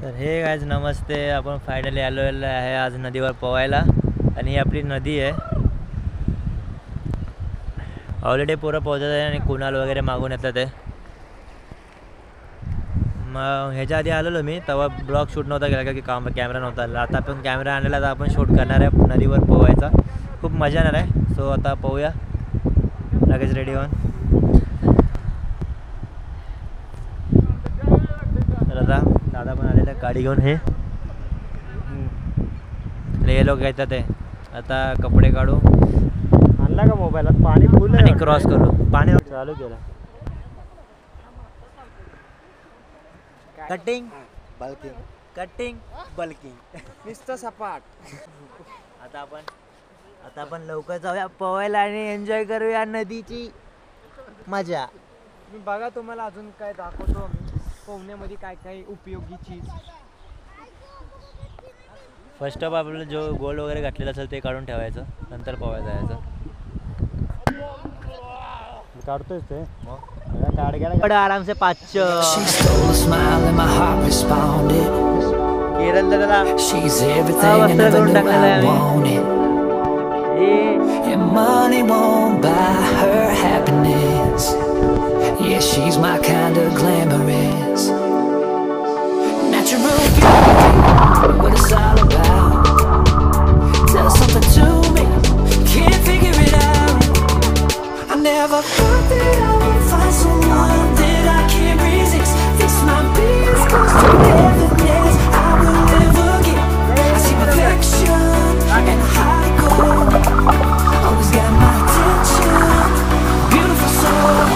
तर hey guys नमस्ते. आपण finally आलेलो आहे आज नदीवर पोहायला आणि ही आपली नदी आहे. ऑलरेडी पोरं पोहतात आहे आणि कुणाल वगैरे मागून येतात आहे. मग ह्याच्या आधी आलेलो मी तेव्हा ब्लॉग शूट नव्हता केला का की कॅमेरा नव्हता. आता आपण कॅमेरा आणलेला तर आपण शूट करणार आहे नदीवर पोहायचा. खूप मजा येणार आहे. सो आता पोहूया. लगेच रेडी होऊन दादा पण आलेला गाडी घेऊन. हे लोक येतात आहे. आता कपडे काढू. आणला का मोबाईलात पाणी फुल आणि क्रॉस करू. पाणी चालू केलं. कटिंग कटिंग बल्किंग नुसतं सपाट. आता आपण लवकर जाऊया पोहायला आणि एन्जॉय करूया नदीची मजा. मी बघा तुम्हाला अजून काय दाखवतो. मी पोहण्यामध्ये काय काय उपयोगी चीज. फर्स्ट ऑफ आपल्याला जो गोल वगैरे घातलेला असेल ते काढून ठेवायचं. नंतर पोहायला जायचं. काढतोयच ते बड़ा आराम से पाच केरन दादाला वस्त्र करून टाकलेलं आहे आम्ही. And money won't buy her happiness. Yeah, she's my kind of glamorous. Natural beauty, what it's all about. Tell something to me, can't figure it out. I never thought that I would find someone that I can't resist. This might be as close to heaven as I will ever get. I see perfection and high gold. Always got my attention, beautiful soul.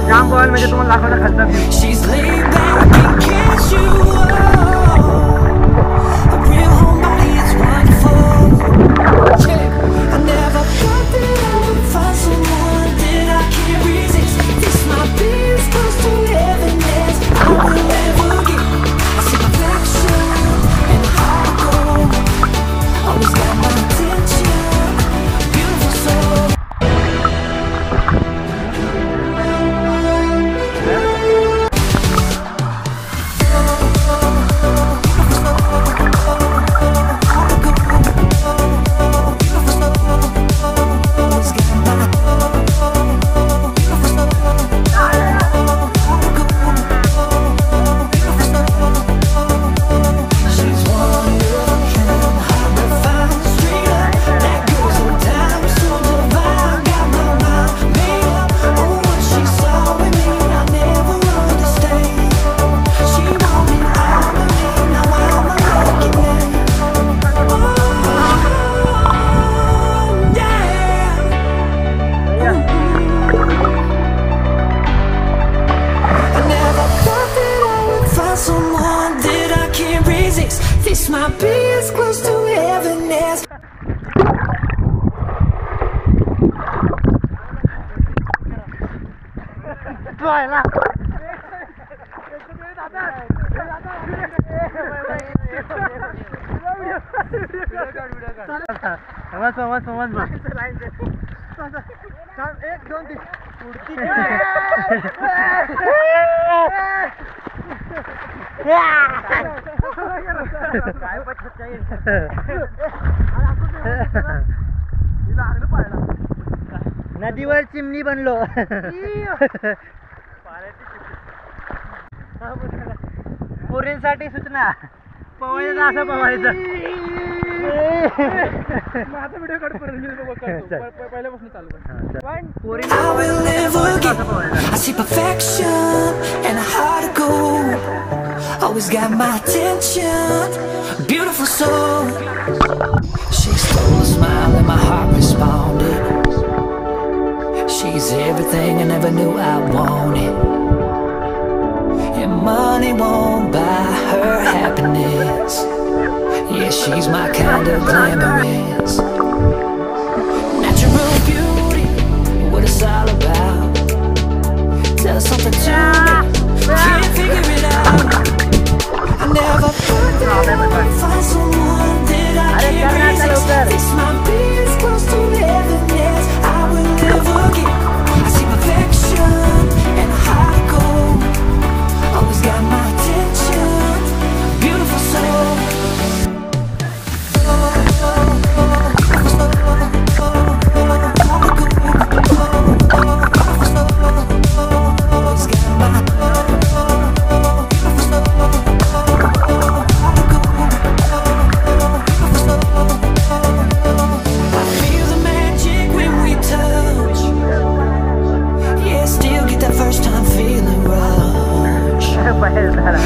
Jam ball म्हणजे तुम्हाला दाखवता खालचा view. She's laid back and gets you up. A real homebody is wonderful. I never thought that I would find someone that I can't resist. This might be as close to heaven as I will ever get. I see perfection and heart of gold. Always got my attention, beautiful soul. This might be as close to heaven as. एक दोन तीन उडती. काय पद्धत आहे. नदीवर चिमणी बनलो. पोरींसाठी सूचना. पोहायचं असं पोहायचं. माझा व्हिडिओ काढ पहिल्यापासून चालू कर. I will never get. I see perfection and a heart of gold. Always got my attention, beautiful soul. She stole a smile and my heart responded. She's everything I never knew I wanted. glamorous. Yeah, she's my kind of glamorous. Natural beauty, what it's all about. Tell something to me, can't figure it out. I never thought that I would find someone that I can't resist. This might be as close to heaven as I will ever get. I see perfection and a heart of gold. Always got my attention, beautiful soul.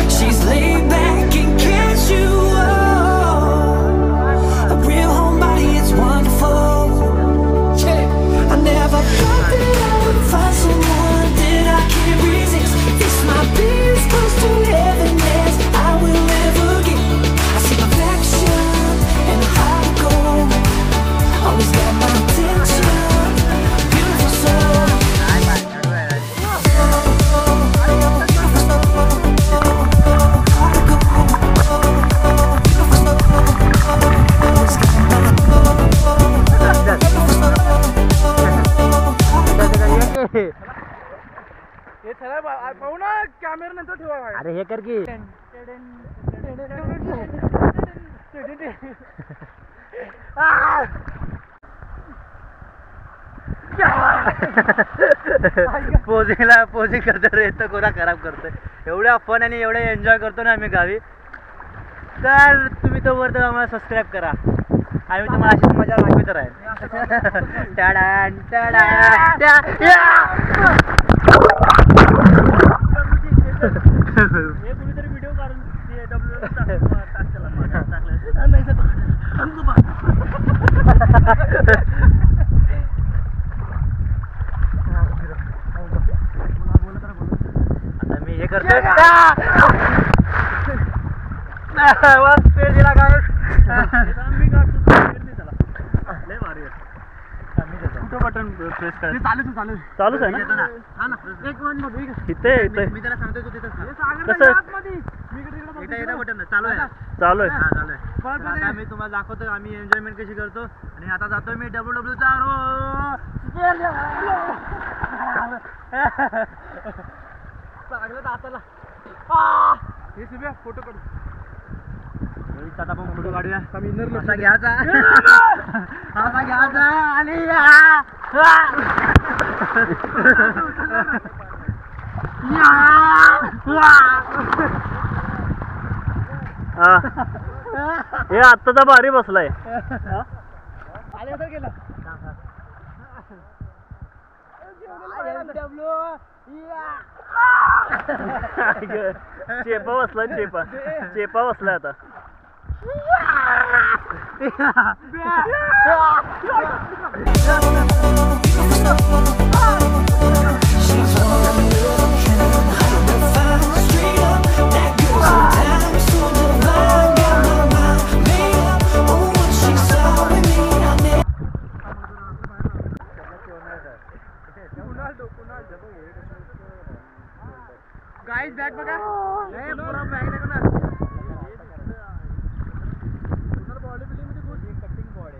She's laid back and casual, a real homebody, it's wonderful. I never thought that I would find someone that I can't resist. This might be as close to heaven as I will ever get. I see perfection and a heart of gold. Always got my attention, beautiful soul. हे चला पाहू ना camera नंतर ठेवा. अरे हे कर की पोजिंग करतो रे तर कोणा खराब करतोय. एवढ्या फन आणि एवढे एन्जॉय करतो ना आम्ही गावी. तर तुम्ही तो वर तर आम्हाला सबस्क्राईब करा. आम्ही तुम्हाला अशीच मजा दाखवत राहील. टाडान टाडान हे कुणीतरी व्हिडिओ काढून आता मी हे करतोय दिला काय बटन प्रेस करायचं. चालूच आहे ना. इथे मी त्याला सांगतोय तू तिथं बटन चालू आहे. आता मी तुम्हाला दाखवतो आम्ही एन्जॉयमेंट कशी करतो. आणि आता जातोय मी WW चा फोटो काढू. आता आपण फोटो काढूया. असा घ्यायचा असा घ्यायचा आणि हे आत्ताचा भारी बसलाय. चेपा बसला चेपा बसलाय आता. गाइस बॅग बघा. पूरा बॅग देखो ना. बॉडी बिल्डिंग मध्ये खूप कटिंग बॉडी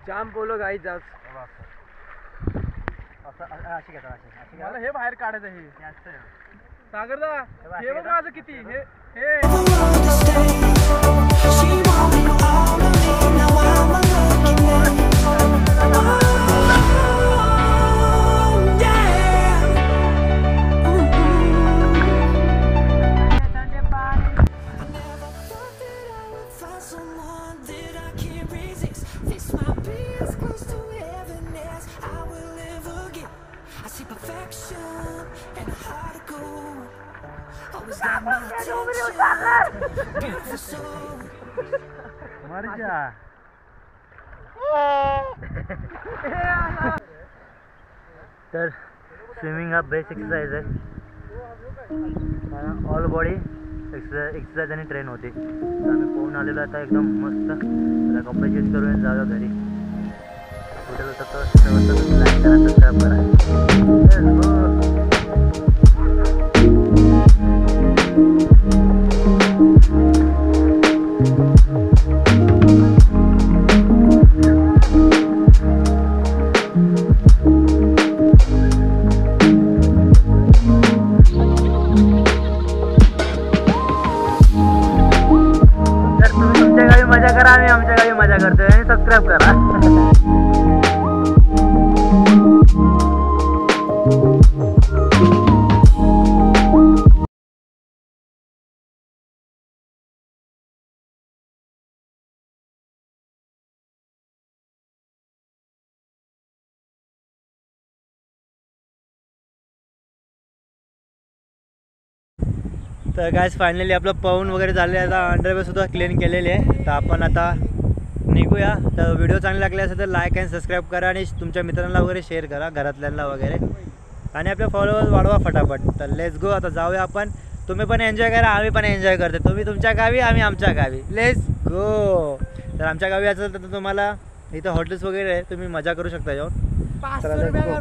जाम बोलो गाईस जाऊ. मला हे बाहेर काढायचं. हे सागरदा हे बघ माझं किती हे मर जा. तर स्विमिंग हा बेस्ट एक्सरसाइज आहे, ऑल बॉडी एक्सरसाइज आणि ट्रेन होते. तर आम्ही पोहून आलेलो आता एकदम मस्त. आता कपडे चेंज करून जाऊया घरी. कुठे लाईक करा, सबस्क्राईब करा. मजा करा, आम्ही आमच्या गावी मजा करतोय आणि सबस्क्राईब करा. तर गाइस फायनली आपलं पाऊन वगैरे झाले, आता अंडरवे सुद्धा क्लीन केलेले आहे. तर आपण आता निघूया. तर व्हिडिओ चांगले लागले असेल तर लाईक अँड सबस्क्राईब करा आणि तुमच्या मित्रांना वगैरे शेअर करा, घरातल्यांना वगैरे, आणि आपले फॉलोअर्स वाढवा फटाफट. तर लेट्स गो, आता जाऊया आपण. तुम्ही पण एन्जॉय करा, आम्ही पण एन्जॉय करतो. तुम्ही तुमच्या गावी, आम्ही आमच्या गावी. Let's go. तर आमच्या गावी असेल तर तुम्हाला इथं हॉटेल्स वगैरे आहे, तुम्ही मजा करू शकता जाऊन. 500 रुपये